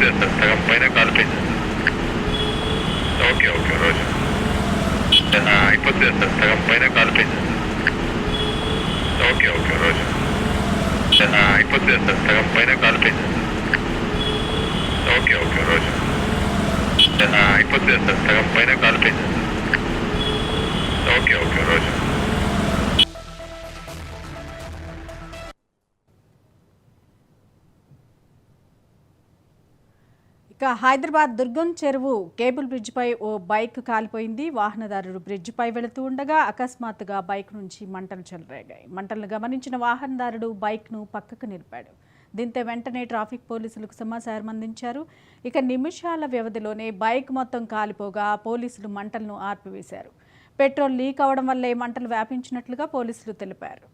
అయిపోతుంది సార్, సగం పైన కాలిపోయింది. ఓకే ఓకే రోజు అయిపోతుంది సార్, సగం పైన కాలిపోయింది. ఓకే ఓకే రోజు అయిపోతుంది సార్, సగం పైన కాలిపోయింది. ఓకే ఓకే రోజు అయిపోతుంది సార్, సగం పైన కాలిపోయింది. ఓకే ఓకే రోజు ఇక హైదరాబాద్ దుర్గం చెరువు కేబుల్ బ్రిడ్జిపై ఓ బైక్ కాలిపోయింది. వాహనదారుడు బ్రిడ్జిపై వెళుతూ ఉండగా అకస్మాత్తుగా బైక్ నుంచి మంటలు చెలరేగాయి. మంటలను గమనించిన వాహనదారుడు బైక్ను పక్కకు నిలిపాడు. దీంతో వెంటనే ట్రాఫిక్ పోలీసులకు సమాచారం అందించారు. ఇక నిమిషాల వ్యవధిలోనే బైక్ మొత్తం కాలిపోగా పోలీసులు మంటలను ఆర్పివేశారు. పెట్రోల్ లీక్ అవడం వల్లే మంటలు వ్యాపించినట్లుగా పోలీసులు తెలిపారు.